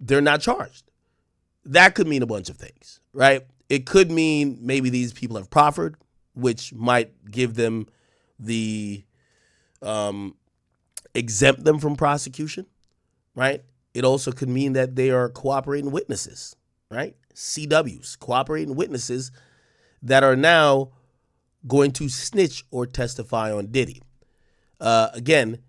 they're not charged. That could mean a bunch of things, right? It could mean maybe these people have proffered, which might give them the exempt them from prosecution, right? It also could mean that they are cooperating witnesses, right? CWs, cooperating witnesses that are now going to snitch or testify on Diddy. Again,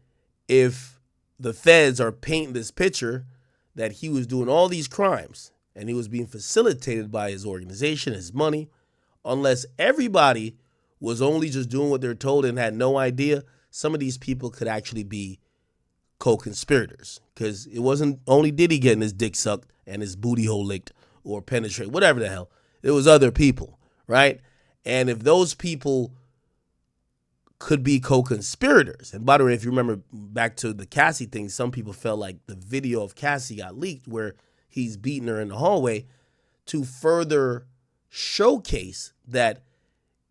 if the feds are painting this picture that he was doing all these crimes and he was being facilitated by his organization, his money, unless everybody was only just doing what they're told and had no idea, some of these people could actually be co-conspirators, because it wasn't only Diddy getting his dick sucked and his booty hole licked or penetrated, whatever the hell. It was other people, right? And if those people could be co-conspirators, and by the way, if you remember back to the Cassie thing, some people felt like the video of Cassie got leaked where he's beating her in the hallway to further showcase that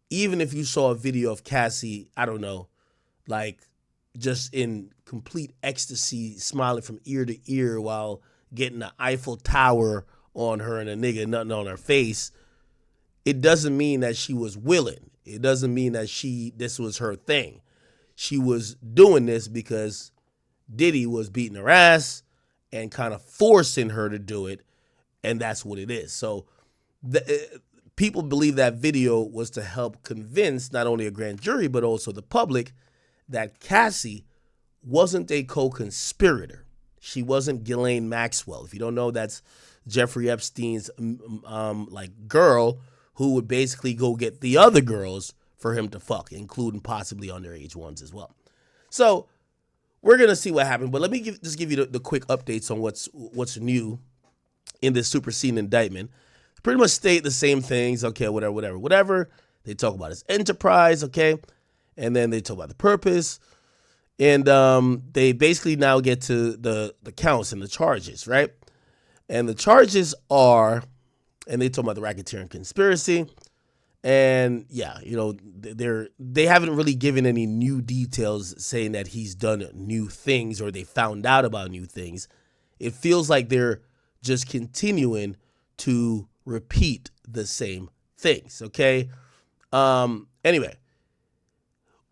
even if you saw a video of Cassie, I don't know, like just in complete ecstasy, smiling from ear to ear while getting the Eiffel Tower on her and a nigga nothing on her face, it doesn't mean that she was willing. It doesn't mean that this was her thing. She was doing this because Diddy was beating her ass and kind of forcing her to do it, and that's what it is. So people believe that video was to help convince not only a grand jury but also the public that Cassie wasn't a co-conspirator. She wasn't Ghislaine Maxwell. If you don't know, that's Jeffrey Epstein's like girl who would basically go get the other girls for him to fuck, including possibly underage ones as well. So we're gonna see what happens, but let me just give you the quick updates on what's new in this superseding indictment. Pretty much state the same things. Okay, whatever. They talk about his enterprise, okay, and then they talk about the purpose, and they basically now get to the counts and the charges, right? And the charges are, and they talk about the racketeering conspiracy, and yeah, you know, they haven't really given any new details saying that he's done new things or they found out about new things. It feels like they're just continuing to repeat the same things, okay? Anyway,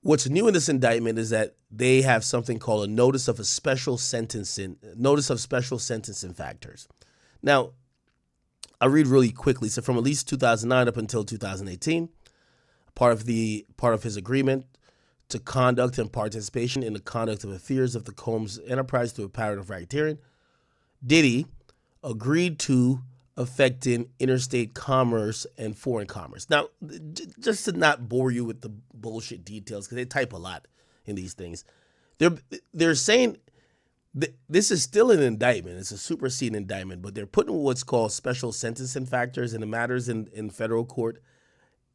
what's new in this indictment is that they have something called a notice of special sentencing factors. Now, I'll read really quickly. So from at least 2009 up until 2018, part of his agreement to conduct and participation in the conduct of affairs of the Combs enterprise through a pattern of racketeering, Diddy agreed to affecting interstate commerce and foreign commerce. Now, just to not bore you with the bullshit details, because they type a lot in these things, they're saying this is still an indictment. It's a superseding indictment, but they're putting what's called special sentencing factors in the matters in federal court.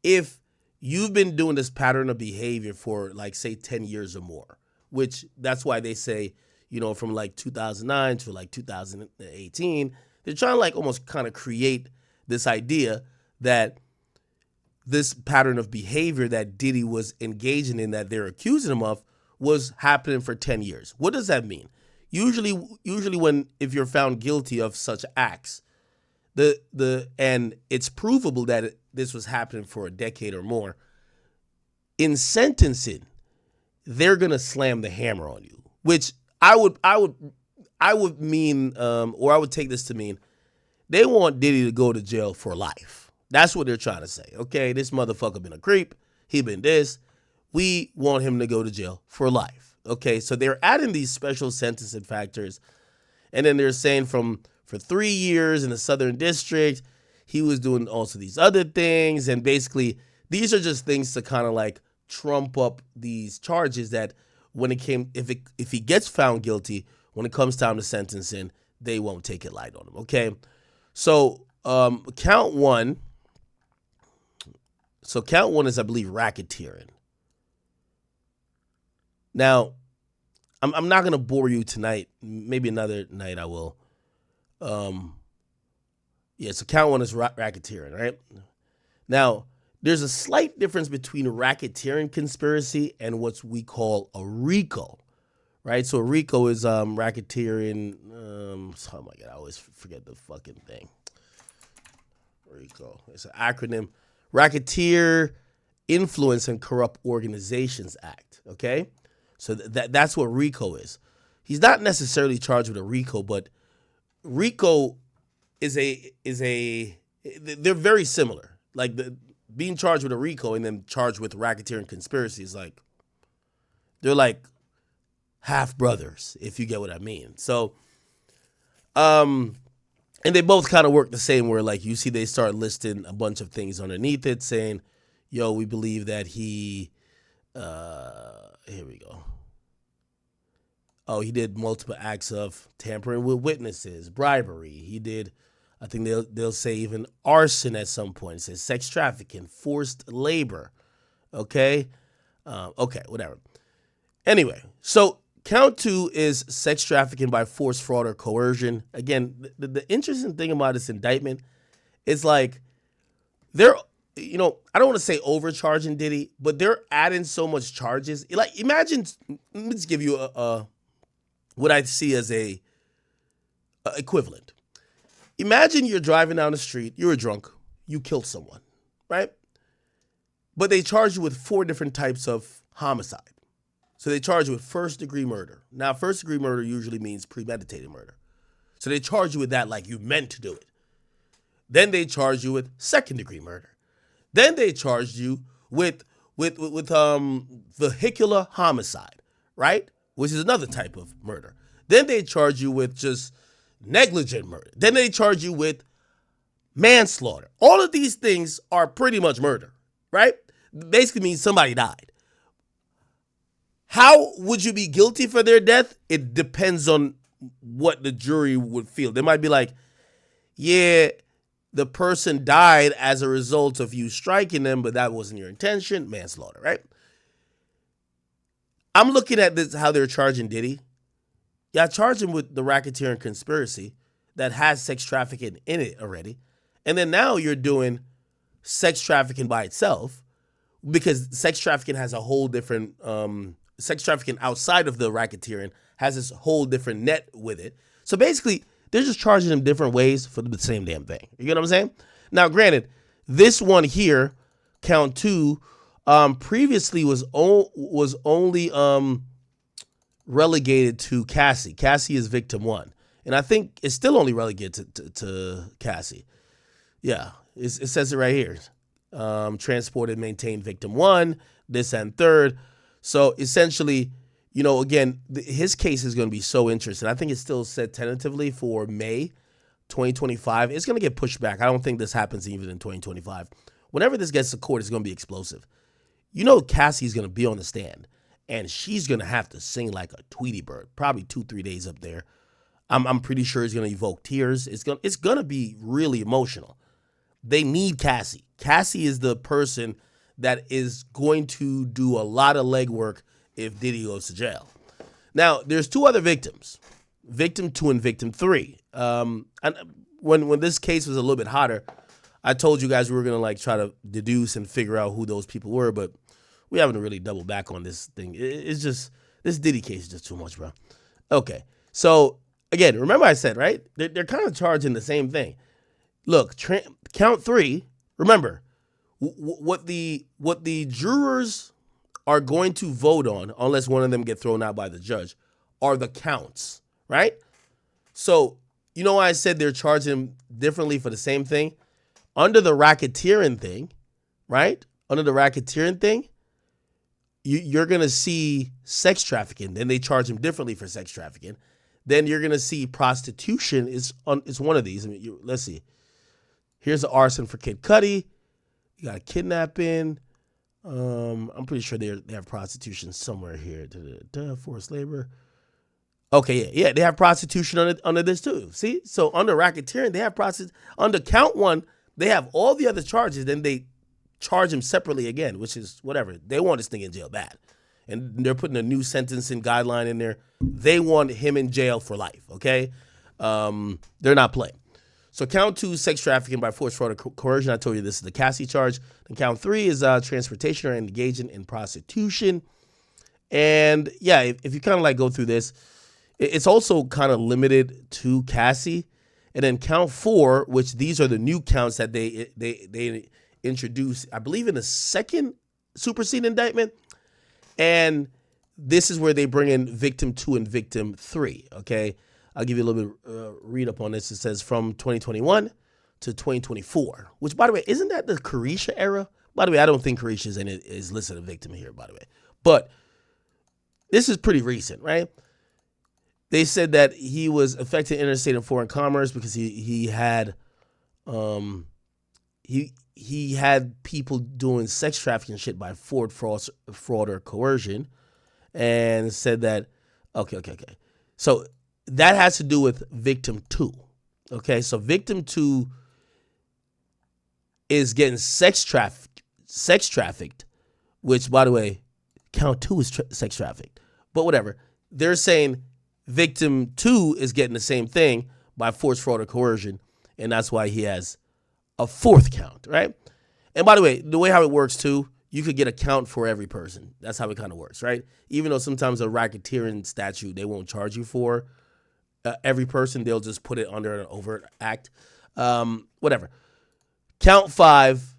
If you've been doing this pattern of behavior for, like, say, 10 years or more, which that's why they say, you know, from like 2009 to like 2018, they're trying to like almost kind of create this idea that this pattern of behavior that Diddy was engaging in, that they're accusing him of, was happening for 10 years. What does that mean? Usually if you're found guilty of such acts, and it's provable that this was happening for a decade or more, in sentencing, they're gonna slam the hammer on you, which I would mean, or I would take this to mean, they want Diddy to go to jail for life. That's what they're trying to say. Okay, this motherfucker been a creep. He been this. We want him to go to jail for life. Okay, so they're adding these special sentencing factors, and then they're saying for 3 years in the Southern District, he was doing also these other things, and basically these are just things to kind of like trump up these charges that if he gets found guilty, when it comes time to sentencing, they won't take it light on him. Okay, so count one is, I believe, racketeering. Now, I'm not gonna bore you tonight. Maybe another night I will. So count one is racketeering, right? Now, there's a slight difference between a racketeering conspiracy and what we call a RICO. right? So RICO is racketeering. Oh my god, I always forget the fucking thing. RICO. It's an acronym. Racketeer Influence and Corrupt Organizations Act. Okay, so that's what RICO is. He's not necessarily charged with a RICO, but RICO is they're very similar. Like being charged with a RICO and then charged with racketeering conspiracy is like they're like half brothers, if you get what I mean. So, and they both kind of work the same. Where like you see, they start listing a bunch of things underneath it, saying, "Yo, we believe that he." Here we go. Oh, he did multiple acts of tampering with witnesses, bribery. He did, I think they'll say even arson at some point. It says sex trafficking, forced labor. Okay? Okay, whatever. Anyway, so count 2 is sex trafficking by force, fraud, or coercion. Again, the interesting thing about this indictment is like they're, I don't want to say overcharging Diddy, but they're adding so much charges. Like, imagine, let me just give you what I see as a equivalent. Imagine you're driving down the street, you're drunk, you killed someone, right? But they charge you with 4 different types of homicide. So they charge you with first-degree murder. Now, first-degree murder usually means premeditated murder. So they charge you with that like you meant to do it. Then they charge you with second-degree murder. Then they charged you with vehicular homicide, right? Which is another type of murder. Then they charge you with just negligent murder. Then they charge you with manslaughter. All of these things are pretty much murder, right? Basically means somebody died. How would you be guilty for their death? It depends on what the jury would feel. They might be like, yeah, the person died as a result of you striking them, but that wasn't your intention. Manslaughter, right? I'm looking at this, how they're charging Diddy. Yeah, charge him with the racketeering conspiracy that has sex trafficking in it already. And then now you're doing sex trafficking by itself, because sex trafficking has a whole different, sex trafficking outside of the racketeering has this whole different net with it. So basically, they're just charging them different ways for the same damn thing. You get what I'm saying? Now, granted, this one here, count 2, previously was only relegated to Cassie. Cassie is victim 1. And I think it's still only relegated to Cassie. Yeah, it says it right here. Transported, maintained victim 1, this and third. So essentially, again, his case is going to be so interesting. I think it's still set tentatively for May 2025. It's going to get pushed back. I don't think this happens even in 2025. Whenever this gets to court, it's going to be explosive. Cassie's going to be on the stand, and she's going to have to sing like a Tweety Bird, probably 2-3 days up there. I'm pretty sure it's going to evoke tears. It's going to be really emotional. They need Cassie. Cassie is the person that is going to do a lot of legwork if Diddy goes to jail. Now, there's 2 other victims, victim 2 and victim 3. And when this case was a little bit hotter, I told you guys we were going to try to deduce and figure out who those people were, but we haven't really doubled back on this thing. It's just, this Diddy case is just too much, bro. Okay, so again, remember I said, right? They're kind of charging the same thing. Look, count 3, remember, what the jurors are going to vote on, unless one of them get thrown out by the judge, are the counts, right? So, why I said they're charging differently for the same thing? Under the racketeering thing, right? Under the racketeering thing, you're going to see sex trafficking. Then they charge them differently for sex trafficking. Then you're going to see prostitution is one of these. Let's see. Here's the arson for Kid Cudi. You got a kidnapping. I'm pretty sure they have prostitution somewhere here. Forced labor. Okay, yeah, they have prostitution under this too. See, so under racketeering, they have prostitution. Under count 1, they have all the other charges. Then they charge him separately again, which is whatever. They want this thing in jail bad, and they're putting a new sentencing guideline in there. They want him in jail for life. Okay, they're not playing. So count 2, sex trafficking by force, fraud, or coercion. I told you this is the Cassie charge. And count 3 is transportation or engaging in prostitution. And yeah, if you kind of like go through this, it's also kind of limited to Cassie. And then count 4, which these are the new counts that they introduced, I believe, in the second superseding indictment. And this is where they bring in victim 2 and victim 3. Okay, I'll give you a little bit read up on this. It says from 2021 to 2024, which, by the way, isn't that the Carisha era? By the way, I don't think Carisha is listed a victim here, by the way. But this is pretty recent, right? They said that he was affecting interstate and foreign commerce because he had people doing sex trafficking shit by fraud or coercion, and said that okay. So that has to do with victim 2. Okay, so victim 2 is getting sex trafficked, which, by the way, count 2 is sex trafficked. But whatever, they're saying victim 2 is getting the same thing by force, fraud, or coercion, and that's why he has a 4th count, right? And by the way how it works too, you could get a count for every person. That's how it kind of works, right? Even though sometimes a racketeering statute, they won't charge you for every person, they'll just put it under an overt act. Whatever. Count 5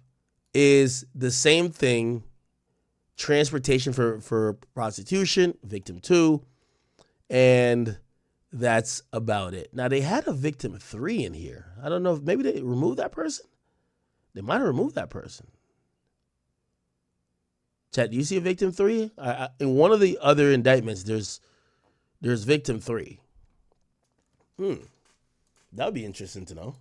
is the same thing, transportation for prostitution, victim 2. And that's about it. Now, they had a victim 3 in here. I don't know if maybe they removed that person. They might have removed that person. Chat, do you see a victim 3? In one of the other indictments, there's victim 3. That would be interesting to know.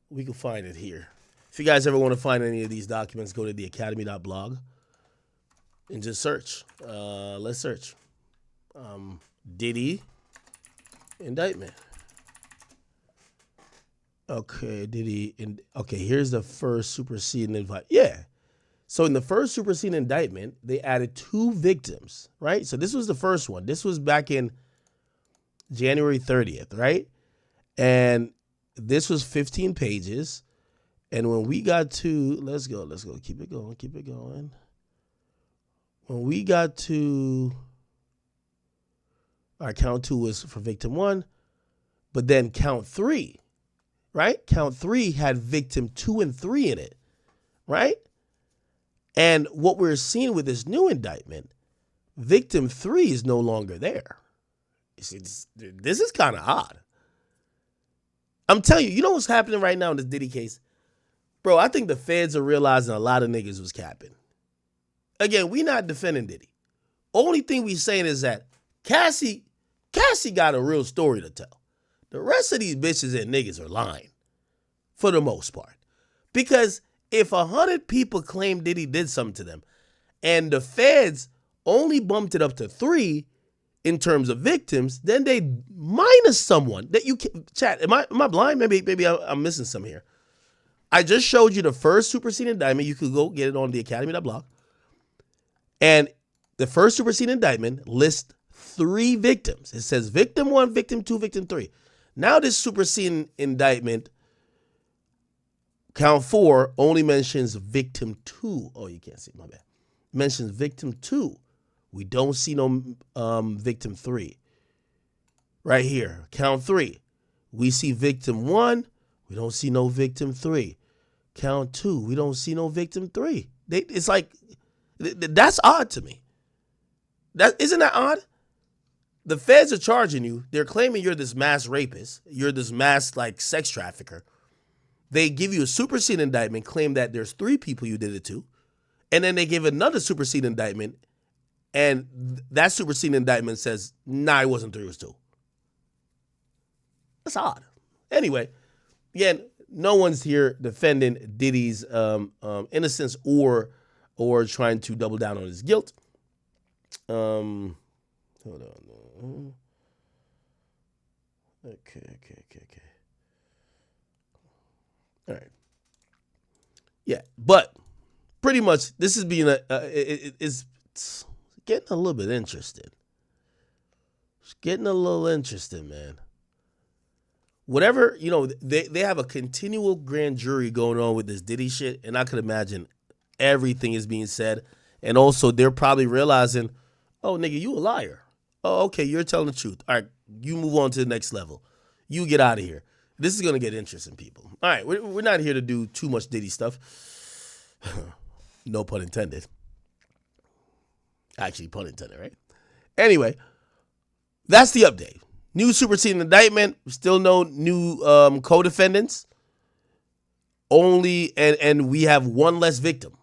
We can find it here. If you guys ever want to find any of these documents, go to theacademy.blog. And just search. Let's search. Diddy indictment. Okay, Diddy. Okay, here's the first superseding indictment. Yeah. So in the first superseding indictment, they added 2 victims, right? So this was the first one. This was back in January 30th, right? And this was 15 pages. And when we got to, let's go. Keep it going. When we got to, our count 2 was for victim 1, but then count 3, right? Count 3 had victim 2 and 3 in it, right? And what we're seeing with this new indictment, victim 3 is no longer there. You see, this is kind of odd. I'm telling you, you know what's happening right now in this Diddy case? Bro, I think the feds are realizing a lot of niggas was capping. Again, we not defending Diddy. Only thing we saying is that Cassie got a real story to tell. The rest of these bitches and niggas are lying, for the most part. Because if 100 people claim Diddy did something to them, and the feds only bumped it up to 3 in terms of victims, then they minus someone that you can chat. Am I blind? Maybe I'm missing some here. I just showed you the first superseding indictment. You could go get it on theacademy.blog. And the first superseding indictment lists 3 victims. It says victim 1, victim 2, victim 3. Now this superseding indictment, count 4, only mentions victim 2. Oh, you can't see, my bad. Mentions victim 2. We don't see no victim 3. Right here, count 3. We see victim 1. We don't see no victim 3. Count 2. We don't see no victim 3. It's like, that's odd to me. Isn't that odd? The feds are charging you. They're claiming you're this mass rapist. You're this mass sex trafficker. They give you a superseding indictment, claim that there's 3 people you did it to. And then they give another superseding indictment. And that superseding indictment says, nah, it wasn't 3, it was 2. That's odd. Anyway, again, no one's here defending Diddy's innocence or trying to double down on his guilt. Hold on. Okay. All right. Yeah, but pretty much this is being it's getting a little bit interesting. It's getting a little interesting, man. Whatever, they have a continual grand jury going on with this Diddy shit, and I could imagine Everything is being said. And also, they're probably realizing, oh, nigga, you a liar. Oh, okay, you're telling the truth. All right, you move on to the next level. You get out of here. This is going to get interesting, people. All right, we're not here to do too much Diddy stuff. No pun intended. Actually, pun intended, right? Anyway, that's the update. New superseding indictment. Still no new co-defendants. Only, and we have one less victim.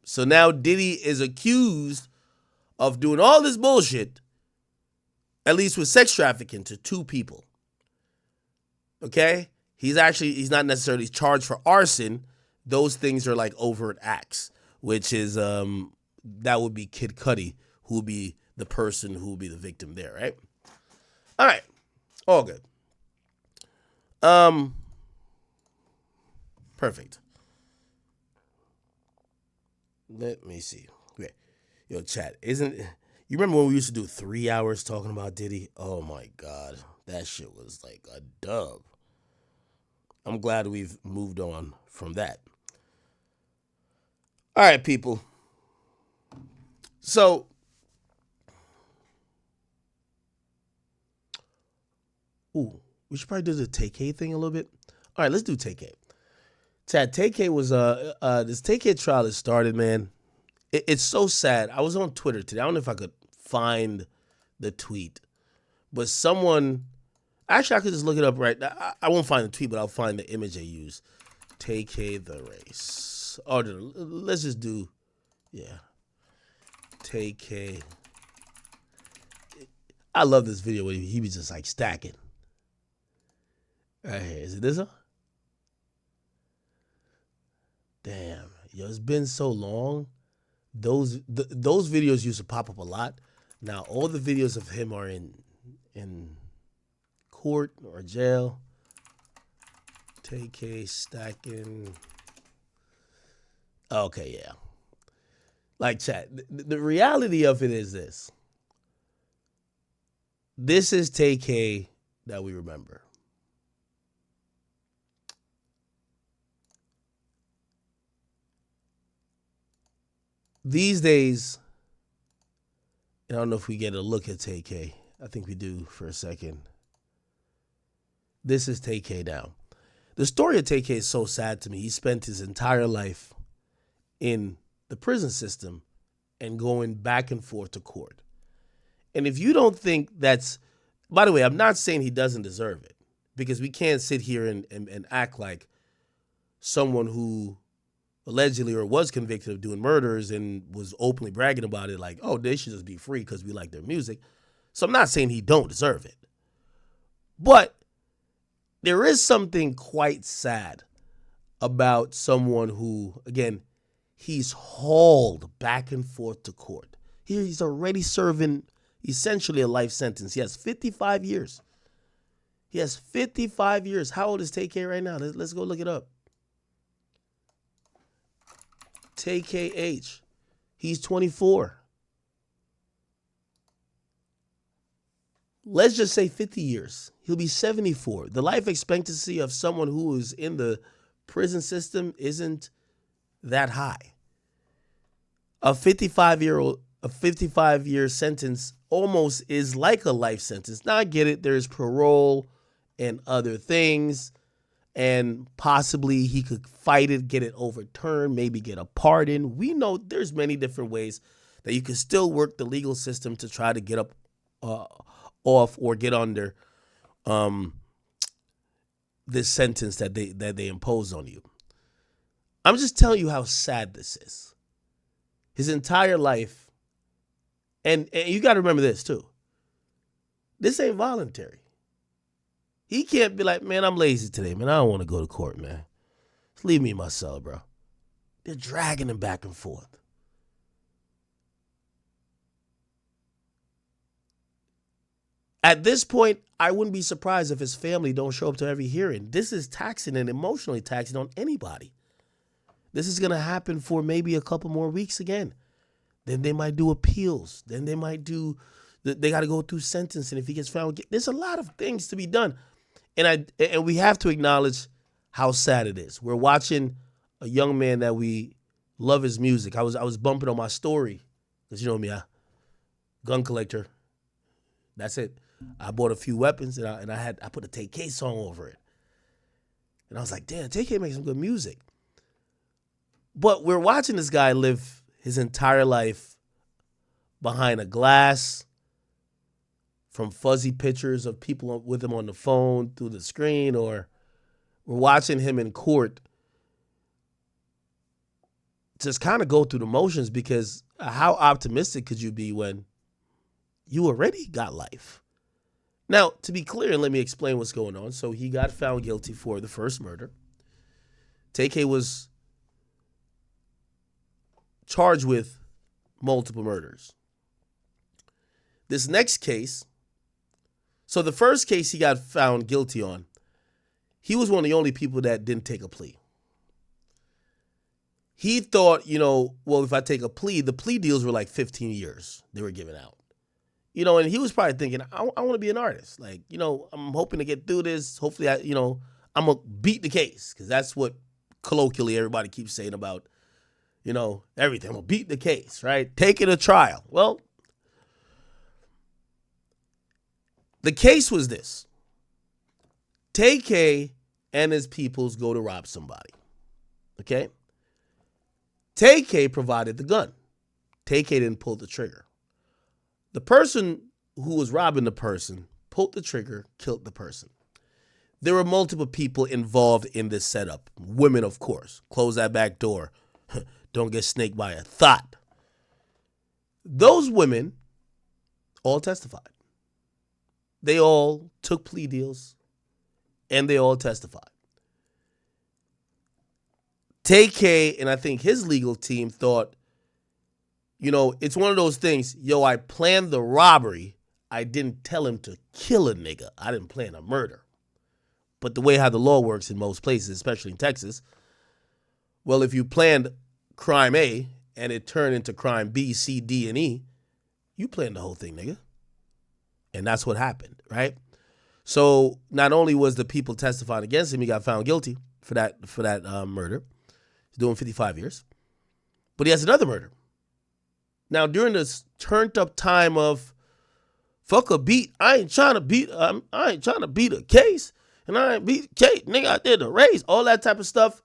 So now Diddy is accused of doing all this bullshit, at least with sex trafficking, to 2 people. Okay? He's not necessarily charged for arson. Those things are like overt acts, which is, that would be Kid Cudi, who would be the person who would be the victim there, right? All right. All good. Perfect. Let me see. Okay. Yo, chat, you remember when we used to do 3 hours talking about Diddy? Oh my God. That shit was like a dub. I'm glad we've moved on from that. All right, people. So, we should probably do the Tay-K thing a little bit. All right, let's do Tay-K. Chad, Tay-K was, this Tay-K trial has started, man. It's so sad. I was on Twitter today. I don't know if I could find the tweet, but someone, actually I could just look it up right now. I won't find the tweet, but I'll find the image they use. Tay-K the race. Oh, no, let's just do, yeah. Tay-K. I love this video where he was just like stacking. Right here. Is it this one? Damn. Yo, it's been so long. Those videos used to pop up a lot. Now all the videos of him are in court or jail. Tay-K stacking. Okay, yeah. Like, chat, the reality of it is this. This is Tay-K that we remember. These days, I don't know if we get a look at Tay-K. I think we do for a second. This is Tay-K now. The story of Tay-K is so sad to me. He spent his entire life in the prison system and going back and forth to court. And if you don't think that's, by the way, I'm not saying he doesn't deserve it, because we can't sit here and act like someone who allegedly or was convicted of doing murders and was openly bragging about it like, oh, they should just be free because we like their music. So I'm not saying he don't deserve it. But there is something quite sad about someone who, again, he's hauled back and forth to court. He's already serving essentially a life sentence. He has 55 years. He has 55 years. How old is Tay-K right now? Let's go look it up. Tay-K-H. He's 24. Let's just say 50 years. He'll be 74. The life expectancy of someone who is in the prison system isn't that high. A 55-year sentence almost is like a life sentence. Now I get it. There's parole and other things, and possibly he could fight it, get it overturned, maybe get a pardon. We know there's many different ways that you can still work the legal system to try to get up off or get under this sentence that they impose on you. I'm just telling you how sad this is. His entire life, and you got to remember this too. This ain't voluntary. He can't be like, man, I'm lazy today, man. I don't want to go to court, man. Just leave me in my cell, bro. They're dragging him back and forth. At this point, I wouldn't be surprised if his family don't show up to every hearing. This is taxing and emotionally taxing on anybody. This is going to happen for maybe a couple more weeks again. Then they might do appeals. Then they might do, they got to go through sentencing if he gets found. There's a lot of things to be done. And we have to acknowledge how sad it is. We're watching a young man that we Love his music. I was bumping on my story because you know me, gun collector. That's it. I bought a few weapons and I put a TK song over it. And I was like, damn, TK makes some good music. But we're watching this guy live his entire life behind a glass, from fuzzy pictures of people with him on the phone through the screen, or we're watching him in court just kind of go through the motions, because how optimistic could you be when you already got life? Now, to be clear, and let me explain what's going on. So he got found guilty for the first murder. TK was charged with multiple murders. This next case, so the first case he got found guilty on, he was one of the only people that didn't take a plea. He thought, well, if I take a plea, the plea deals were like 15 years they were giving out. And he was probably thinking, I want to be an artist. Like, I'm hoping to get through this. Hopefully, I'm going to beat the case, because that's what colloquially everybody keeps saying about, everything. I'm going to beat the case, right? Take it to trial. Well, the case was this. TK and his peoples go to rob somebody. Okay? TK provided the gun. TK didn't pull the trigger. The person who was robbing the person pulled the trigger, killed the person. There were multiple people involved in this setup. Women, of course. Close that back door. Don't get snaked by a thought. Those women all testified. They all took plea deals, and they all testified. TK and I think his legal team thought, it's one of those things, I planned the robbery. I didn't tell him to kill a nigga. I didn't plan a murder. But the way how the law works in most places, especially in Texas, well, if you planned crime A and it turned into crime B, C, D, and E, you planned the whole thing, nigga. And that's what happened, right? So not only was the people testifying against him, he got found guilty for that murder. He's doing 55 years. But he has another murder. Now, during this turned up time of fuck a beat, I ain't trying to beat a case, and I ain't beat a case, nigga, I did a race, all that type of stuff.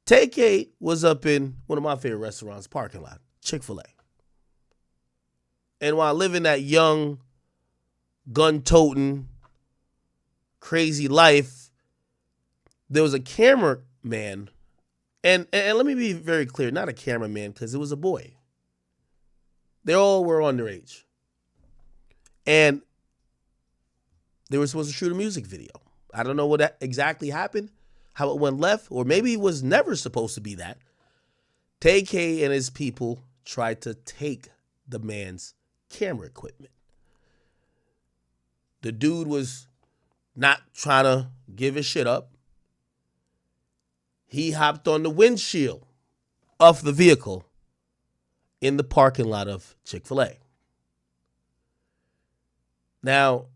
TK was up in one of my favorite restaurants, parking lot, Chick-fil-A. And while living that young, gun-toting, crazy life, there was a cameraman, and let me be very clear, not a cameraman, because it was a boy. They all were underage. And they were supposed to shoot a music video. I don't know what exactly happened, how it went left, or maybe it was never supposed to be that. TK and his people tried to take the man's camera equipment. The dude was not trying to give his shit up. He hopped on the windshield of the vehicle in the parking lot of Chick-fil-A. Now,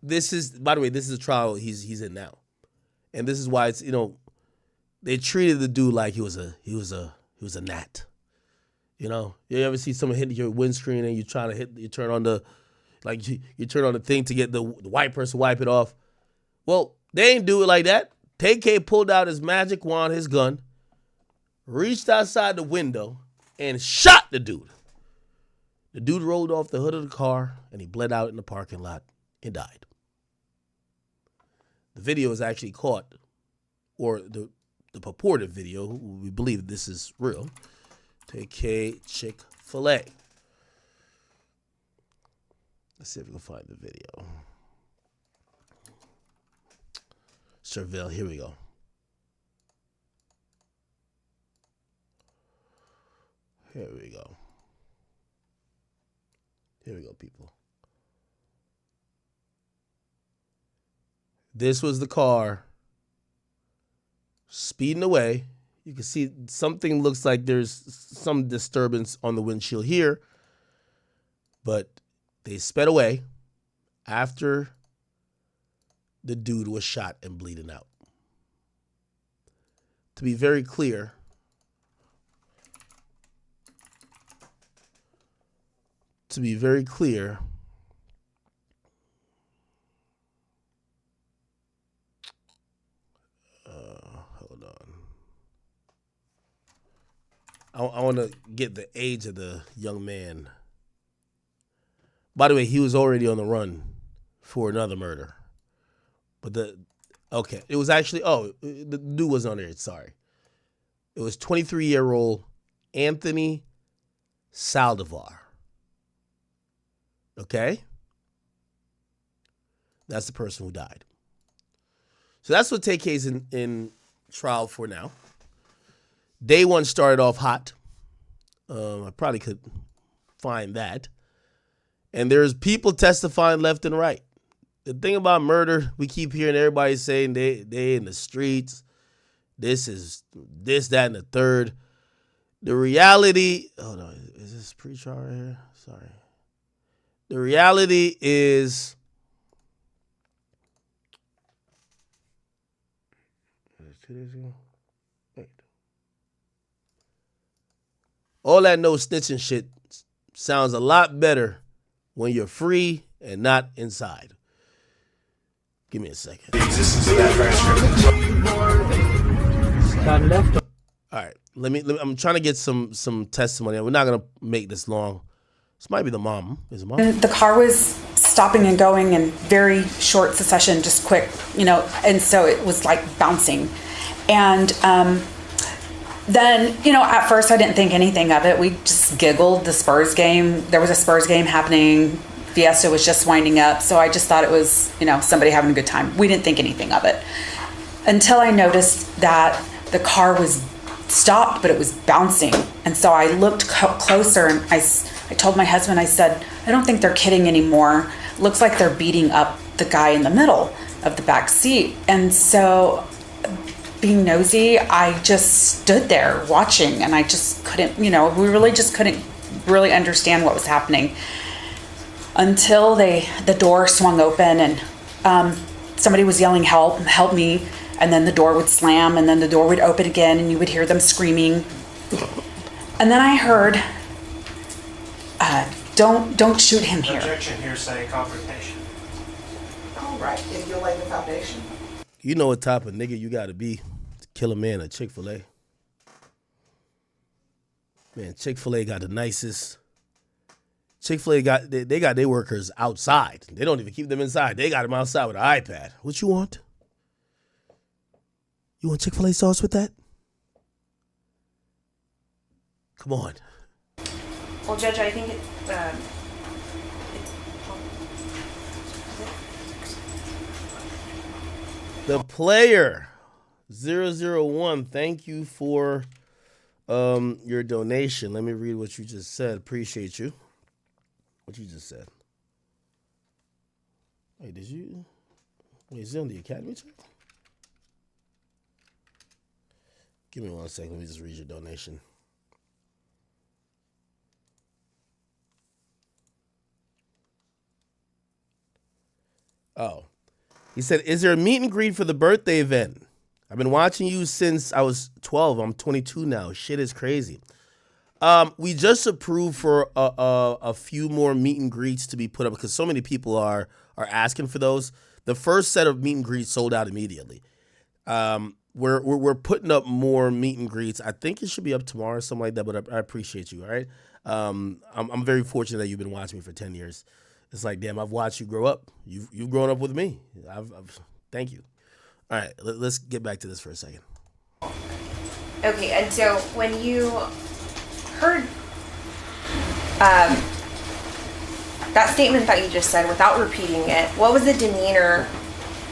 this is a trial he's in now. And this is why it's, they treated the dude like he was a gnat. You ever see someone hit your windscreen and you turn on the thing to get the white person wipe it off? Well, they ain't do it like that. TK pulled out his magic wand, his gun, reached outside the window, and shot the dude. The dude rolled off the hood of the car, and he bled out in the parking lot and died. The video is actually caught, or the purported video, we believe this is real, TK Chick-fil-A. Let's see if we can find the video. Surveil, here we go. Here we go. Here we go, people. This was the car speeding away. You can see something looks like there's some disturbance on the windshield here, but they sped away after the dude was shot and bleeding out. to be very clear, hold on. I want to get the age of the young man. By the way, he was already on the run for another murder. But it was actually, the dude wasn't on there, sorry. It was 23-year-old Anthony Saldivar. Okay? That's the person who died. So that's what TK's in trial for now. Day one started off hot. I probably could find that. And there's people testifying left and right. The thing about murder, we keep hearing everybody saying they in the streets. This is this, that, and the third. The reality, hold on, is this pre-trial right here? Sorry. The reality is, was it 2 days ago? Wait. All that no snitching shit sounds a lot better when you're free and not inside. Give me a second. The existence of that transcript. All right, let me. I'm trying to get some testimony. We're not gonna make this long. This might be the mom. Is it mom? The car was stopping and going in very short succession, just quick, and so it was like bouncing. And then, at first I didn't think anything of it. We just giggled. The Spurs game, there was a Spurs game happening. Fiesta was just winding up. So I just thought it was, somebody having a good time. We didn't think anything of it until I noticed that the car was stopped, but it was bouncing. And so I looked closer and I told my husband, I said, I don't think they're kidding anymore. Looks like they're beating up the guy in the middle of the back seat. And so being nosy, I just stood there watching, and I just couldn't, we really just couldn't really understand what was happening until the door swung open and somebody was yelling, help me. And then the door would slam, and then the door would open again, and you would hear them screaming. And then I heard, don't shoot him here. Objection, hearsay, confrontation. All right, if you'll lay the foundation. You know what type of nigga you gotta be to kill a man at Chick-fil-A. Man, Chick-fil-A got the nicest. Chick-fil-A they got their workers outside. They don't even keep them inside. They got them outside with an iPad. What you want? You want Chick-fil-A sauce with that? Come on. Well, Judge, I think The player 001, thank you for your donation. Let me read what you just said. Appreciate you. What you just said. Wait, is it on the Academy check? Give me 1 second. Let me just read your donation. Oh. He said, is there a meet and greet for the birthday event? I've been watching you since I was 12. I'm 22 now. Shit is crazy. We just approved for a few more meet and greets to be put up because so many people are asking for those. The first set of meet and greets sold out immediately. We're putting up more meet and greets. I think it should be up tomorrow or something like that, but I appreciate you, all right? I'm very fortunate that you've been watching me for 10 years. It's like, damn, I've watched you grow up. You've grown up with me. Thank you. All right, let's get back to this for a second. okay. And so when you heard that statement that you just said, without repeating it, what was the demeanor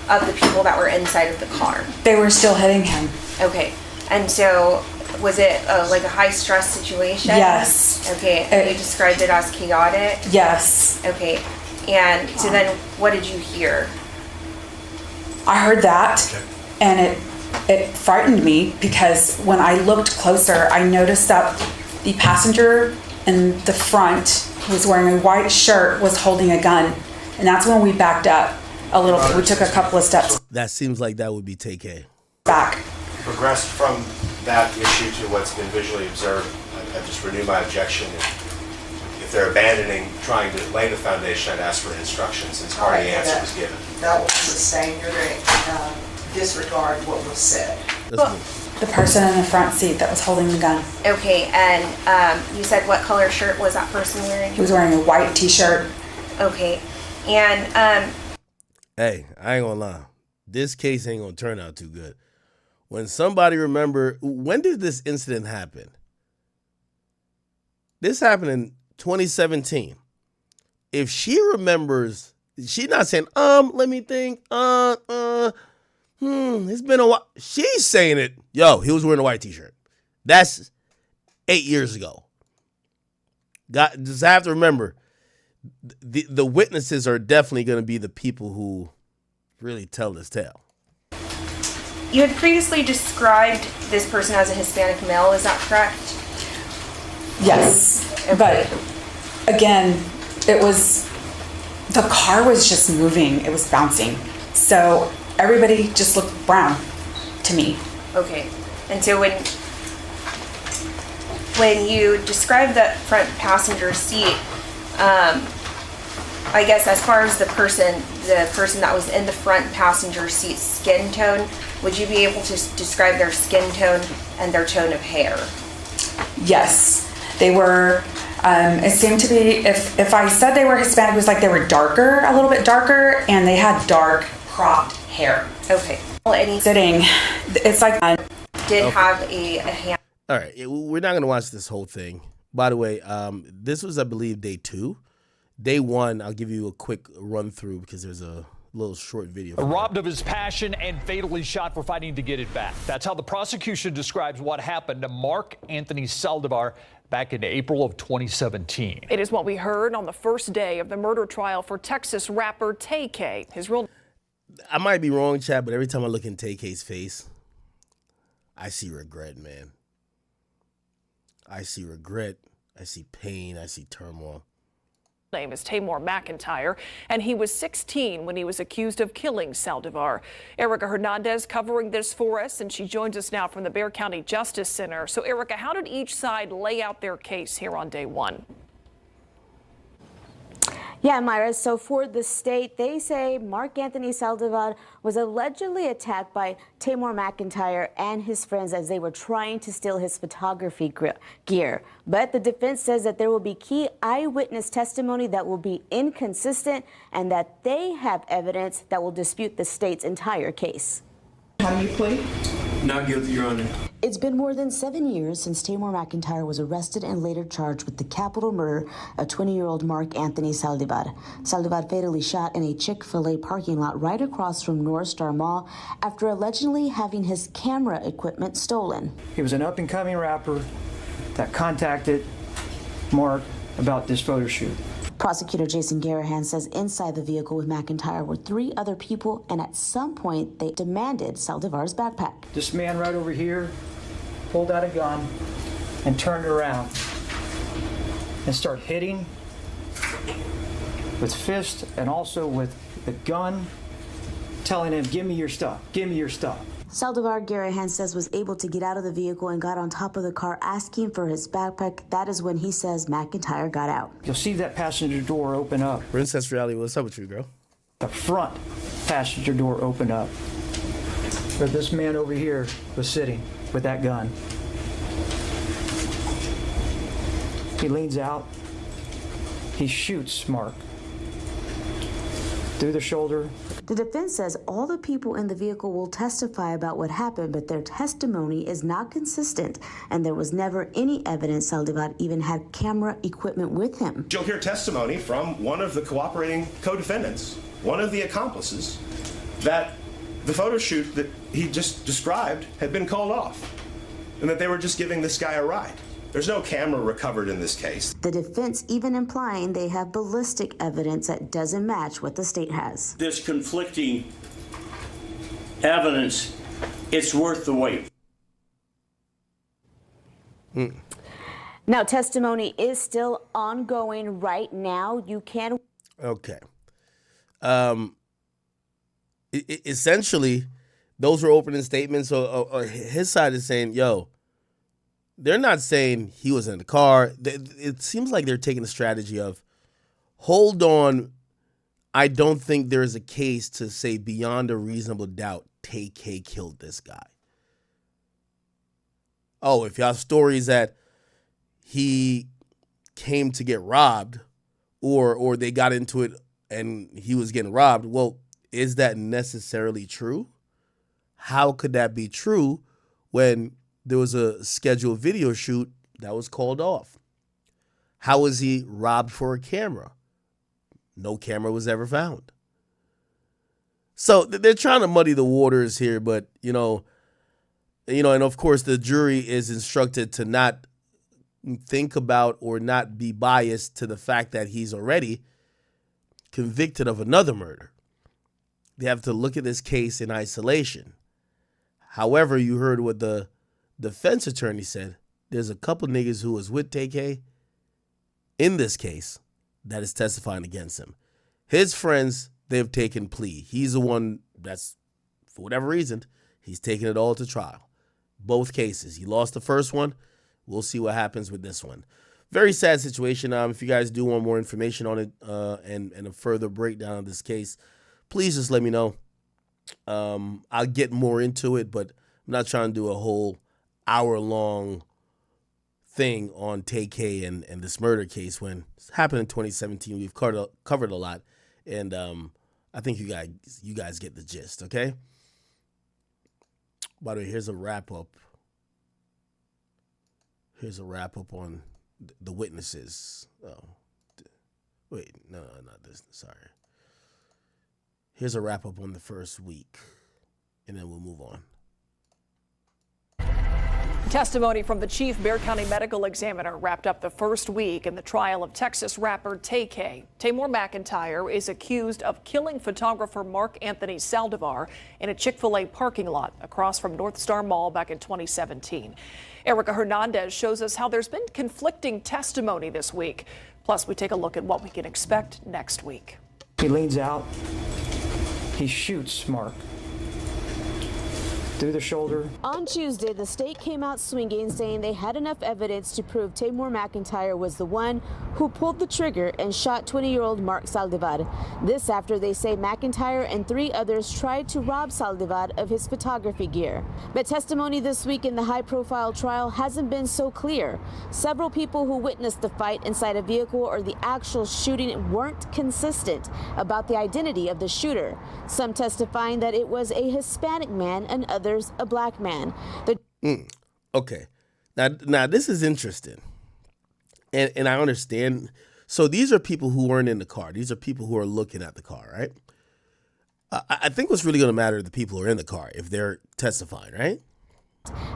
of the people that were inside of the car? They were still hitting him. Okay, and so was it like a high stress situation? Yes. Okay, and you described it as chaotic? Yes. Okay, and so then what did you hear? I heard that, and it frightened me because when I looked closer, I noticed that the passenger in the front, who was wearing a white shirt, was holding a gun. And that's when we backed up a little. We took a couple of steps That seems like that would be TK. back. progressed from that issue to what's been visually observed, I just renew my objection. If they're abandoning trying to lay the foundation, I'd ask for instructions since part of the answer was given. That will sustain. You're going to disregard what was said. The person in the front seat that was holding the gun. Okay, and you said what color shirt was that person wearing? He was wearing a white t-shirt. Okay, and Hey, I ain't gonna lie. This case ain't gonna turn out too good. When somebody when did this incident happen? This happened in 2017. If she remembers, she's not saying, let me think, it's been a while. She's saying it, yo, he was wearing a white t-shirt. That's 8 years ago. Just have to remember, the witnesses are definitely going to be the people who really tell this tale. you had previously described this person as a Hispanic male, is that correct? Yes, Okay. but again, the car was just moving. It was bouncing. So everybody just looked brown to me. Okay, and so when you describe the front passenger seat, I guess as far as the person that was in the front passenger seat skin tone, would you be able to describe their skin tone and their tone of hair? Yes, they were, it seemed to be, if I said they were Hispanic, it was like they were darker, a little bit darker, and they had dark cropped hair. Okay. Well, and Sitting, it's like, did have a hand. All right, we're not going to watch this whole thing. By the way, this was, I believe, day 2. Day 1, I'll give you a quick run through because there's a little short video. Robbed of his passion and fatally shot for fighting to get it back. That's how the prosecution describes what happened to Mark Anthony Saldivar back in April of 2017. It is what we heard on the first day of the murder trial for Texas rapper Tay-K. His real I might be wrong, Chad, but every time I look in Tay-K's face, I see regret, man. I see regret. I see pain. I see turmoil. name is Tamor McIntyre, and he was 16 when he was accused of killing Saldivar. Erica Hernandez covering this for us, and she joins us now from the Bexar County Justice Center. So, Erica, how did each side lay out their case here on day 1? Yeah, Myra, so for the state, they say Mark Anthony Saldivar was allegedly attacked by Tamor McIntyre and his friends as they were trying to steal his photography gear. But the defense says that there will be key eyewitness testimony that will be inconsistent and that they have evidence that will dispute the state's entire case. How do you plead? Not guilty, Your Honor. It's been more than 7 years since Tamor McIntyre was arrested and later charged with the capital murder of 20-year-old Mark Anthony Saldivar. Saldivar fatally shot in a Chick-fil-A parking lot right across from North Star Mall after allegedly having his camera equipment stolen. He was an up-and-coming rapper that contacted Mark about this photo shoot. Prosecutor Jason Garahan says inside the vehicle with McIntyre were 3 other people, and at some point they demanded Saldivar's backpack. This man right over here pulled out a gun and turned around and started hitting with fist and also with the gun, telling him, "Give me your stuff, give me your stuff." Saldivar, Garahan says, was able to get out of the vehicle and got on top of the car asking for his backpack. That is when he says McIntyre got out. You'll see that passenger door open up. Princess Reality, what's up with you, girl? The front passenger door opened up where this man over here was sitting with that gun. He leans out. He shoots Mark through the shoulder. The defense says all the people in the vehicle will testify about what happened, but their testimony is not consistent, and there was never any evidence Saldivar even had camera equipment with him. You'll hear testimony from one of the cooperating co-defendants, one of the accomplices, that the photo shoot that he just described had been called off, and that they were just giving this guy a ride. There's no camera recovered in this case. The defense even implying they have ballistic evidence that doesn't match what the state has. This conflicting evidence, it's worth the wait. Now, testimony is still ongoing right now. You can... Okay. Essentially, those were opening statements. So his side is saying, yo, they're not saying he was in the car. It seems like they're taking the strategy of, hold on, I don't think there is a case to say beyond a reasonable doubt Tay-K killed this guy. Oh, if y'all have stories that he came to get robbed or they got into it and he was getting robbed, well, is that necessarily true? How could that be true when there was a scheduled video shoot that was called off? How was he robbed for a camera? No camera was ever found. So they're trying to muddy the waters here, but and of course the jury is instructed to not think about or not be biased to the fact that he's already convicted of another murder. They have to look at this case in isolation. However, you heard what the defense attorney said. There's a couple niggas who was with Tay-K in this case that is testifying against him. His friends, they've taken plea. He's the one that's, for whatever reason, he's taking it all to trial. Both cases. He lost the first one. We'll see what happens with this one. Very sad situation. If you guys do want more information on it and a further breakdown of this case, please just let me know. I'll get more into it, but I'm not trying to do a whole hour-long thing on Tay-K and this murder case when it happened in 2017. We've covered a lot, and I think you guys get the gist, okay? By the way, here's a wrap-up. Here's a wrap-up on the witnesses. Oh, wait, no, not this. Sorry. Here's a wrap-up on the first week, and then we'll move on. Testimony from the chief Bexar County medical examiner wrapped up the first week in the trial of Texas rapper Tay-K. Tamor McIntyre is accused of killing photographer Mark Anthony Saldivar in a Chick-fil-A parking lot across from North Star Mall back in 2017. Erica Hernandez shows us how there's been conflicting testimony this week. Plus, we take a look at what we can expect next week. He leans out. He shoots Mark through the shoulder. On Tuesday, the state came out swinging, saying they had enough evidence to prove Tamor McIntyre was the one who pulled the trigger and shot 20-year-old Mark Saldivar. This after they say McIntyre and 3 others tried to rob Saldivar of his photography gear. But testimony this week in the high-profile trial hasn't been so clear. Several people who witnessed the fight inside a vehicle or the actual shooting weren't consistent about the identity of the shooter. Some testifying that it was a Hispanic man and others a black man. Okay. Now this is interesting. And I understand. So these are people who weren't in the car. These are people who are looking at the car, right? I think what's really going to matter are the people who are in the car if they're testifying, right?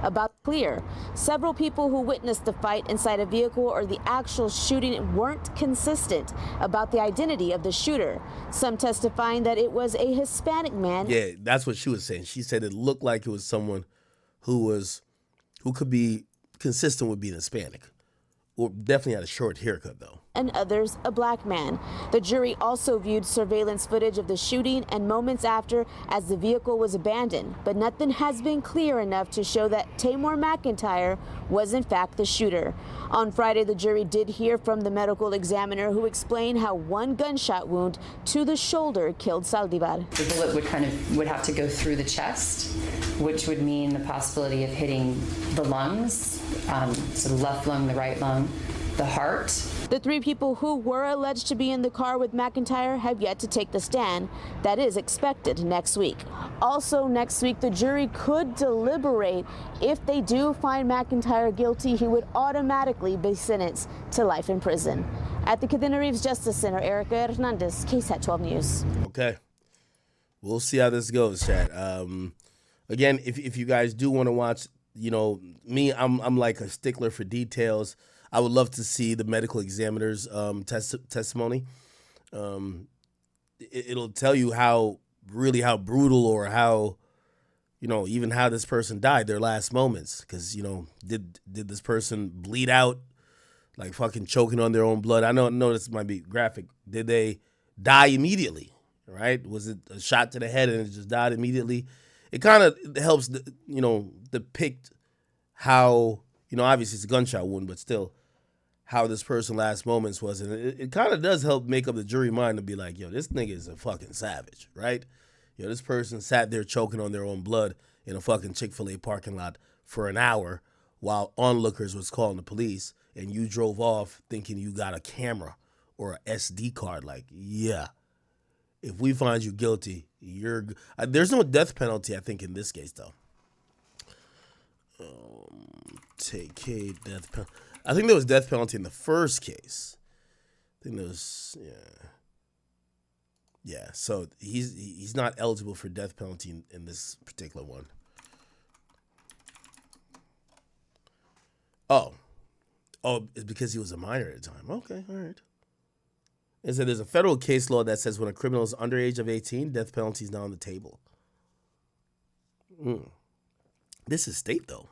About clear. Several people who witnessed the fight inside a vehicle or the actual shooting weren't consistent about the identity of the shooter. Some testifying that it was a Hispanic man. Yeah, that's what she was saying. She said it looked like it was someone who could be consistent with being Hispanic. Or definitely had a short haircut, though. And others a black man. The jury also viewed surveillance footage of the shooting and moments after as the vehicle was abandoned. But nothing has been clear enough to show that Tamor McIntyre was in fact the shooter. On Friday, the jury did hear from the medical examiner who explained how one gunshot wound to the shoulder killed Saldivar. The bullet would have to go through the chest, which would mean the possibility of hitting the lungs, so the left lung, the right lung, the heart. The 3 people who were alleged to be in the car with McIntyre have yet to take the stand. That is expected next week. Also next week, the jury could deliberate. If they do find McIntyre guilty, he would automatically be sentenced to life in prison. At the Akademiks Justice Center, Erica Hernandez, KSAT 12 News. Okay. We'll see how this goes, chat. Again, if you guys do want to watch, me, I'm like a stickler for details. I would love to see the medical examiner's testimony. It'll tell you how brutal or how, even how this person died, their last moments. Because, did this person bleed out, like fucking choking on their own blood? I know this might be graphic. Did they die immediately, right? Was it a shot to the head and it just died immediately? it kind of helps, depict how, obviously it's a gunshot wound, but still how this person's last moments was. And it kind of does help make up the jury mind to be like, yo, this nigga is a fucking savage, right? This person sat there choking on their own blood in a fucking Chick-fil-A parking lot for an hour while onlookers was calling the police, and you drove off thinking you got a camera or a SD card. Like, yeah, if we find you guilty, there's no death penalty, I think, in this case, though. Take a death penalty. I think there was death penalty in the first case. I think there was, yeah. So he's not eligible for death penalty in this particular one. Oh, it's because he was a minor at the time. Okay, all right. It said there's a federal case law that says when a criminal is under age of 18, death penalty is now on the table. This is state, though.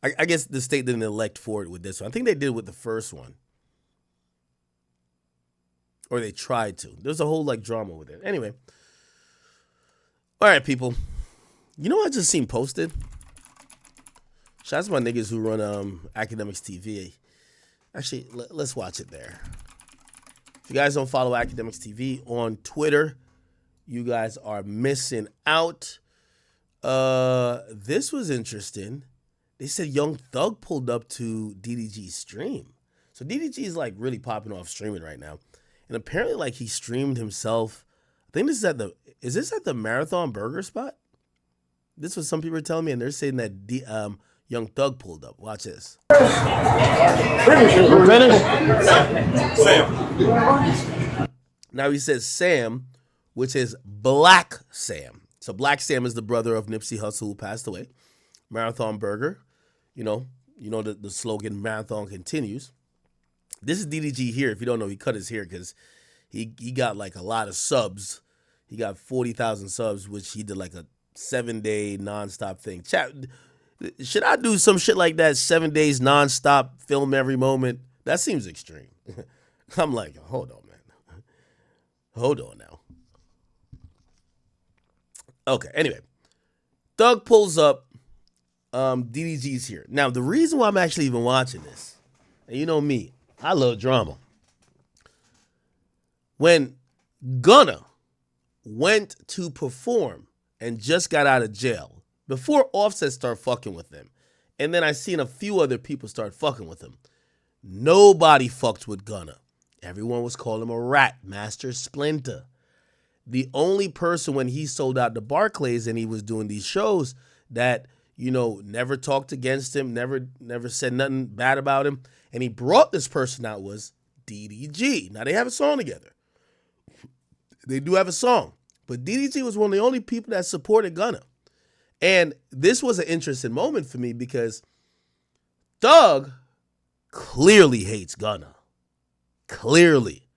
I guess the state didn't elect for it with this one. I think they did with the first one. Or they tried to. There's a whole, drama with it. Anyway. All right, people. You know what I just seen posted? Shout out to my niggas who run Akademiks TV. Actually, let's watch it there. If you guys don't follow Akademiks TV on Twitter, you guys are missing out. This was interesting. They said Young Thug pulled up to DDG's stream. So DDG is really popping off streaming right now. And apparently he streamed himself. I think this is at the Marathon Burger spot? This was some people were telling me, and they're saying that Young Thug pulled up. Watch this. Now he says Sam, which is Black Sam. So Black Sam is the brother of Nipsey Hussle who passed away. Marathon Burger. You know the slogan, Marathon continues. This is DDG here. If you don't know, he cut his hair because he got a lot of subs. He got 40,000 subs, which he did a 7-day nonstop thing. Chat, should I do some shit like that? 7 days nonstop, film every moment? That seems extreme. I'm like, hold on, man. Hold on now. Okay, anyway. Thug pulls up. DDG's here. Now, the reason why I'm actually even watching this, and you know me, I love drama. When Gunna went to perform and just got out of jail, before Offset started fucking with him, and then I seen a few other people start fucking with him, nobody fucked with Gunna. Everyone was calling him a rat, Master Splinter. The only person when he sold out to Barclays and he was doing these shows that never talked against him, never said nothing bad about him, and he brought this person out was DDG. Now, they have a song together. They do have a song. But DDG was one of the only people that supported Gunna. And this was an interesting moment for me because Thug clearly hates Gunna. Clearly.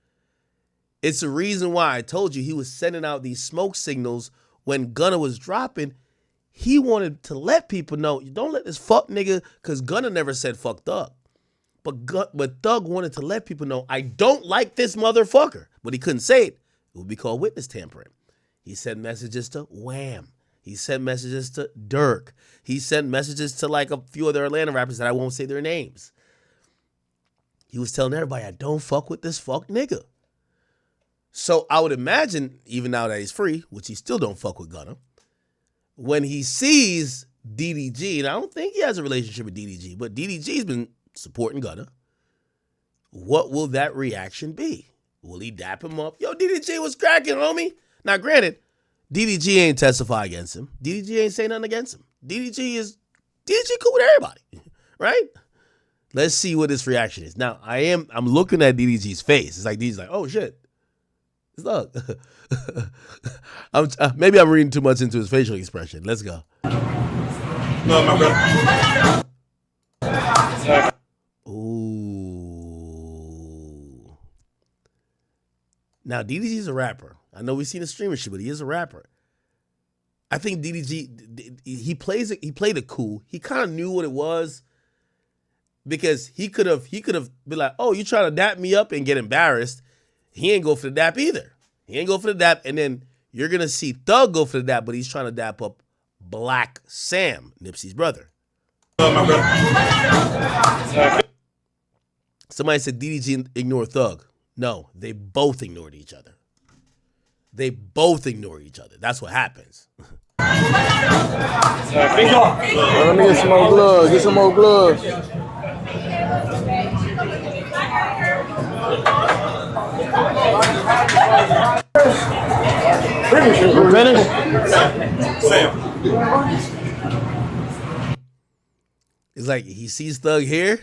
It's the reason why I told you he was sending out these smoke signals when Gunna was dropping. He wanted to let people know, don't let this fuck nigga, because Gunna never said fuck Thug. But Thug wanted to let people know, I don't like this motherfucker. But he couldn't say it. It would be called witness tampering. He sent messages to Wham. He sent messages to Dirk. He sent messages to a few other Atlanta rappers that I won't say their names. He was telling everybody, I don't fuck with this fuck nigga. So I would imagine, even now that he's free, which he still don't fuck with Gunna, when he sees DDG, and I don't think he has a relationship with DDG, but DDG's been supporting Gunna, what will that reaction be? Will he dap him up? Yo, DDG was cracking, homie. Now, granted, DDG ain't testify against him. DDG ain't say nothing against him. DDG cool with everybody, right? Let's see what this reaction is. Now, I'm looking at DDG's face. It's like, DDG's like, oh, shit. Look. Maybe I'm reading too much into his facial expression. Let's go. No, my brother. Ooh. Now, DDG's a rapper. I know we've seen the streamer shit, but he is a rapper. I think DDG, he played it cool. He kind of knew what it was because he could have been like, oh, you trying to dap me up and get embarrassed. He ain't go for the dap either. He ain't go for the dap and then you're going to see Thug go for the dap, but he's trying to dap up Black Sam, Nipsey's brother. Somebody said DDG ignored Thug. No, they both ignored each other. They both ignore each other. That's what happens. Let me get some more gloves. Get some more gloves. You finished? Sam. It's like he sees Thug here.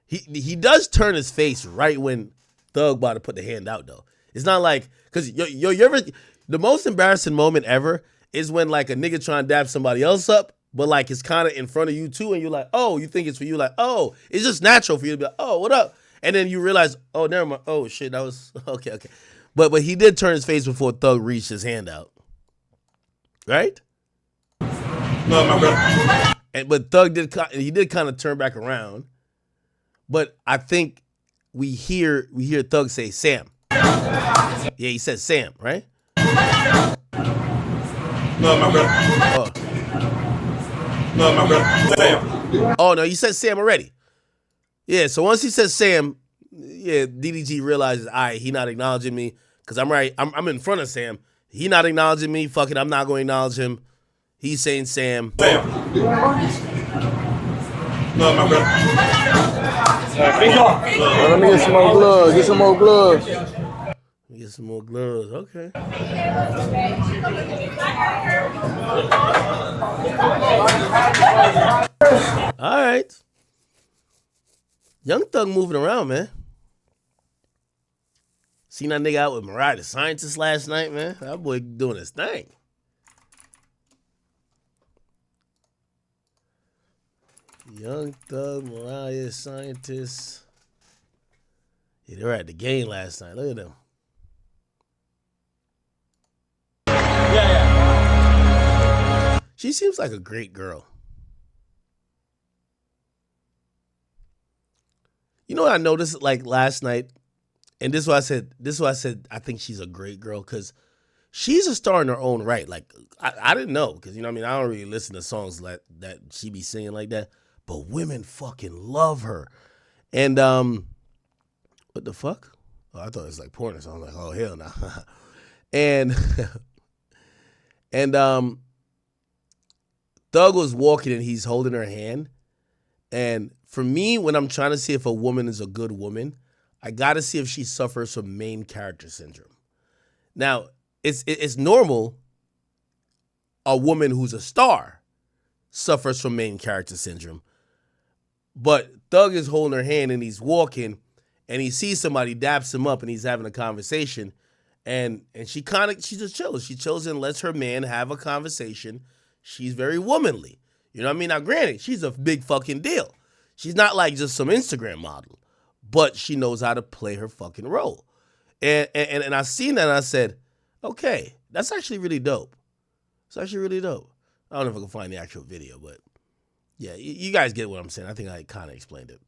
He does turn his face right when Thug about to put the hand out though. It's not like, cause you ever, the most embarrassing moment ever is when like a nigga trying to dap somebody else up, but like it's kind of in front of you too, and you're like, oh, you think it's for you, like, oh, it's just natural for you to be like, oh, what up? And then you realize, oh, never mind. Oh shit, that was okay. But he did turn his face before Thug reached his hand out, right? No, my brother. But Thug did kind of turn back around, but I think we hear Thug say Sam. Yeah, he said Sam, right? No, my brother. Oh. No, my brother. Sam. Oh no, you said Sam already. Yeah, so once he says Sam, yeah, DDG realizes, he not acknowledging me because I'm right. I'm in front of Sam. He not acknowledging me. Fuck it, I'm not going to acknowledge him. He's saying Sam. Sam. No, my brother. Let me get some more gloves. Get some more gloves. Get some more gloves. Okay. All right. Young Thug moving around, man. Seen that nigga out with Mariah the Scientist last night, man. That boy doing his thing. Young Thug, Mariah, Scientist. Yeah, they were at the game last night. Look at them. Yeah. She seems like a great girl. You know what I noticed like last night? And this is why I said I think she's a great girl, because she's a star in her own right. Like I didn't know, because you know what I mean, I don't really listen to songs that she be singing like that. But women fucking love her. And what the fuck? Oh, I thought it was like porn or something. I'm like, oh hell no. and Thug was walking and he's holding her hand. And for me, when I'm trying to see if a woman is a good woman, I gotta see if she suffers from main character syndrome. Now, it's normal a woman who's a star suffers from main character syndrome. But Thug is holding her hand and he's walking and he sees somebody, daps him up, and he's having a conversation. And she just chills. She chills and lets her man have a conversation. She's very womanly. You know what I mean? Now, granted, she's a big fucking deal. She's not like just some Instagram model, but she knows how to play her fucking role. And I seen that and I said, okay, that's actually really dope. It's actually really dope. I don't know if I can find the actual video, but yeah, you guys get what I'm saying. I think I kind of explained it.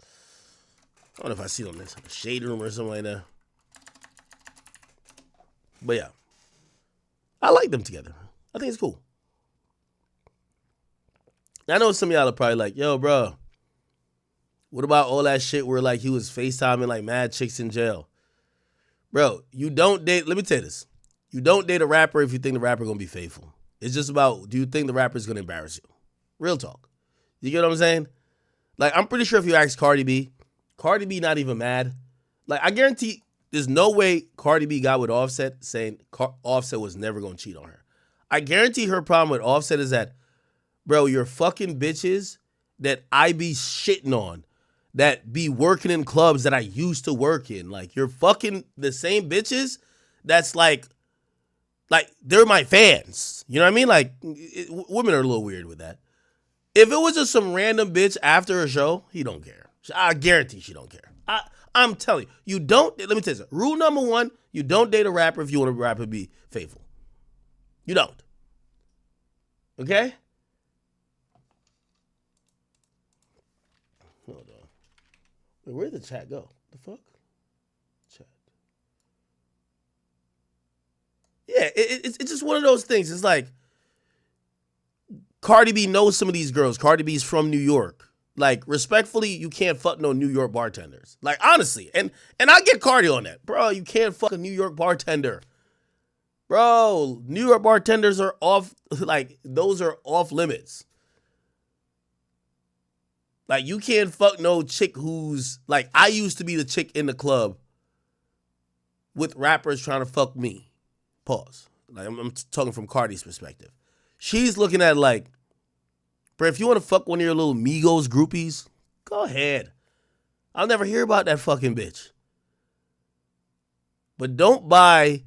I don't know if I see it on this Shade Room or something like that. But yeah, I like them together. I think it's cool. I know some of y'all are probably like, yo, bro, what about all that shit where like he was FaceTiming like mad chicks in jail? Bro, you don't date, let me tell you this. You don't date a rapper if you think the rapper gonna be faithful. It's just about, do you think the rapper's gonna embarrass you? Real talk. You get what I'm saying? Like, I'm pretty sure if you ask Cardi B not even mad. Like, I guarantee there's no way Cardi B got with Offset saying Offset was never gonna cheat on her. I guarantee her problem with Offset is that, bro, you're fucking bitches that I be shitting on, that be working in clubs that I used to work in. Like, you're fucking the same bitches that's like they're my fans. You know what I mean? Like, women are a little weird with that. If it was just some random bitch after a show, he don't care. I guarantee she don't care. I'm telling you don't, let me tell you something. Rule number one, you don't date a rapper if you want a rapper to be faithful. You don't. Okay? Hold on. Wait, where'd the chat go? The fuck? Chat. Yeah, it's just one of those things. It's like Cardi B knows some of these girls. Cardi B's from New York. Like, respectfully, you can't fuck no New York bartenders. Like, honestly. And I get Cardi on that. Bro, you can't fuck a New York bartender. Bro, New York bartenders are off, like, those are off limits. Like, you can't fuck no chick who's, like, I used to be the chick in the club with rappers trying to fuck me. Pause. Like, I'm talking from Cardi's perspective. She's looking at like, bro, if you want to fuck one of your little Migos groupies, go ahead. I'll never hear about that fucking bitch. But don't buy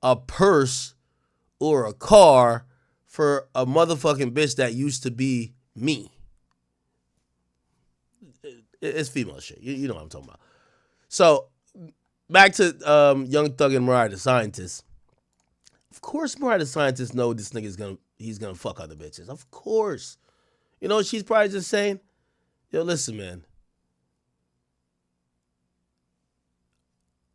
a purse or a car for a motherfucking bitch that used to be me. It's female shit. You know what I'm talking about. So, back to Young Thug and Mariah the Scientist. Of course Mariah the Scientist know this nigga's he's gonna fuck other bitches. Of course. You know what she's probably just saying? Yo, listen, man.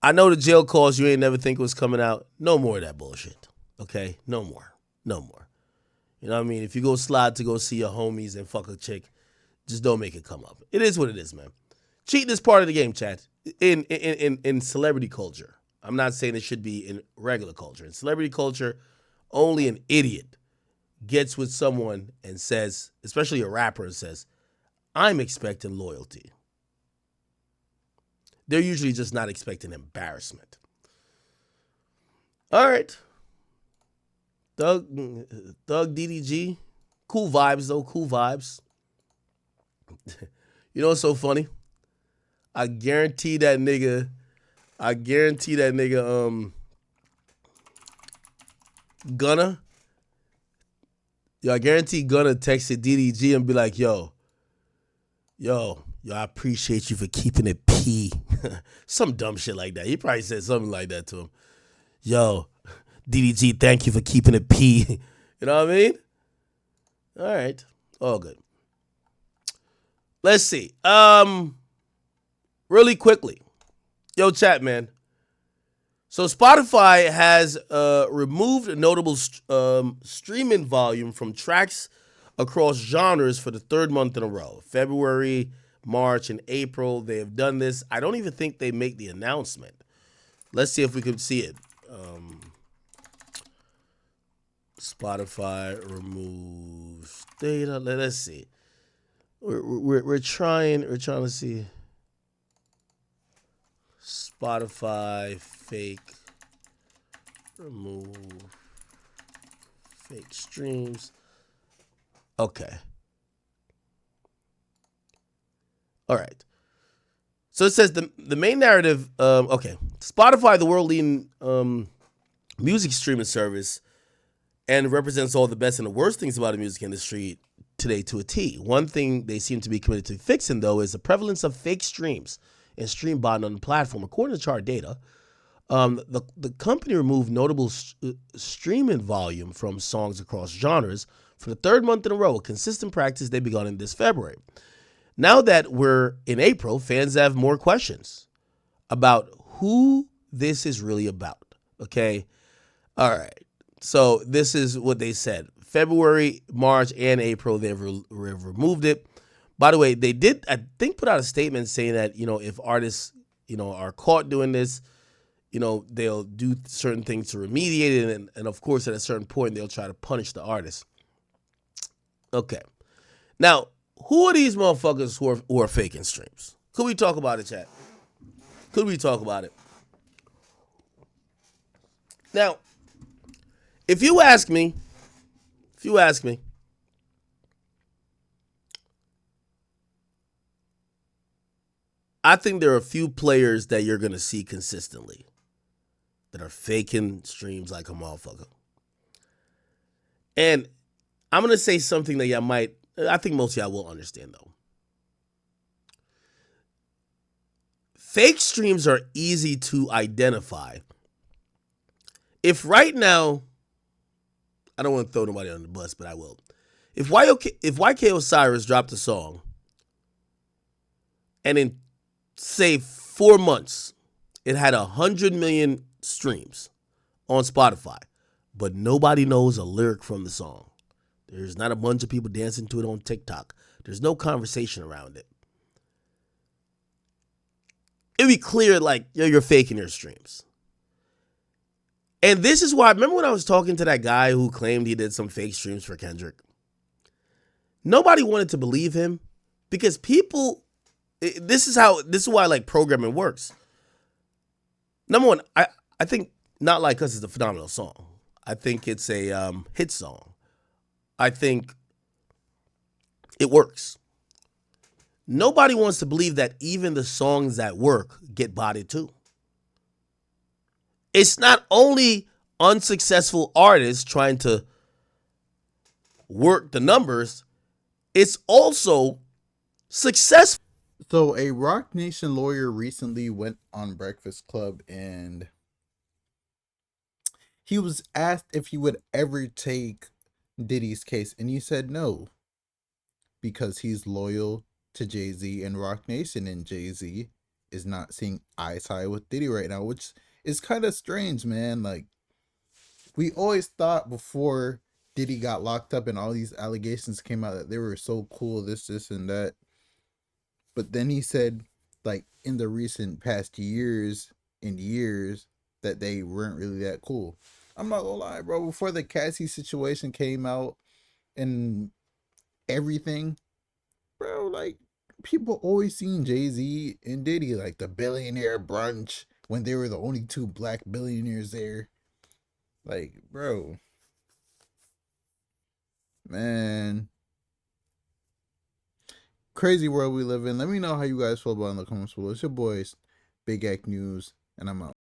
I know the jail calls you ain't never think was coming out. No more of that bullshit. Okay? No more. No more. You know what I mean? If you go slide to go see your homies and fuck a chick, just don't make it come up. It is what it is, man. Cheating is part of the game, chat. In celebrity culture. I'm not saying it should be in regular culture. In celebrity culture, only an idiot gets with someone and says, especially a rapper, and says, I'm expecting loyalty. They're usually just not expecting embarrassment. All right. Thug DDG. Cool vibes, though. Cool vibes. You know what's so funny? I guarantee that nigga, Gunna. Yo, I guarantee Gunna texted DDG and be like, yo, I appreciate you for keeping it P. Some dumb shit like that. He probably said something like that to him. Yo, DDG, thank you for keeping it P. You know what I mean? All right. All good. Let's see. Really quickly. Yo, chat, man. So Spotify has removed notable streaming volume from tracks across genres for the third month in a row. February, March, and April, they have done this. I don't even think they make the announcement. Let's see if we can see it. Spotify removes data. Let's see. We're trying to see. Spotify fake remove fake streams. Okay. All right. So it says the main narrative. Okay. Spotify, the world leading music streaming service, and represents all the best and the worst things about the music industry today to a T. One thing they seem to be committed to fixing, though, is the prevalence of fake streams and stream botting on the platform. According to chart data, the company removed notable streaming volume from songs across genres for the third month in a row, a consistent practice they begun in this February. Now that we're in April, fans have more questions about who this is really about, okay? All right, so this is what they said. February, March, and April, they've removed it. By the way, they did, I think, put out a statement saying that, if artists, are caught doing this, they'll do certain things to remediate it. And of course, at a certain point, they'll try to punish the artist. Okay. Now, who are these motherfuckers who are faking streams? Could we talk about it, chat? Could we talk about it? Now, if you ask me, I think there are a few players that you're going to see consistently that are faking streams like a motherfucker. And I'm going to say something that I think most of y'all will understand, though. Fake streams are easy to identify. If right now, I don't want to throw nobody on the bus, but I will. If YK Osiris dropped a song, and in, say, 4 months, it had 100 million streams on Spotify, but nobody knows a lyric from the song. There's not a bunch of people dancing to it on TikTok. There's no conversation around it. It'd be clear, like, you're faking your streams. And this is why, remember when I was talking to that guy who claimed he did some fake streams for Kendrick? Nobody wanted to believe him because people, this is why like programming works. Number one, I think Not Like Us is a phenomenal song. I think it's a hit song. I think it works. Nobody wants to believe that even the songs that work get bodied too. It's not only unsuccessful artists trying to work the numbers, it's also successful. So a Rock Nation lawyer recently went on Breakfast Club and he was asked if he would ever take Diddy's case, and he said no, because he's loyal to Jay-Z and Rock Nation, and Jay-Z is not seeing eye to eye with Diddy right now, which is kind of strange, man. Like, we always thought before Diddy got locked up and all these allegations came out that they were so cool, this, and that. But then he said, like, in the recent past years that they weren't really that cool. I'm not gonna lie, bro. Before the Cassie situation came out and everything, bro, like, people always seen Jay-Z and Diddy, like, the billionaire brunch when they were the only two black billionaires there. Like, bro, man, crazy world we live in. Let me know how you guys feel about it in the comments below. It's your boys, Big Act News, and I'm out.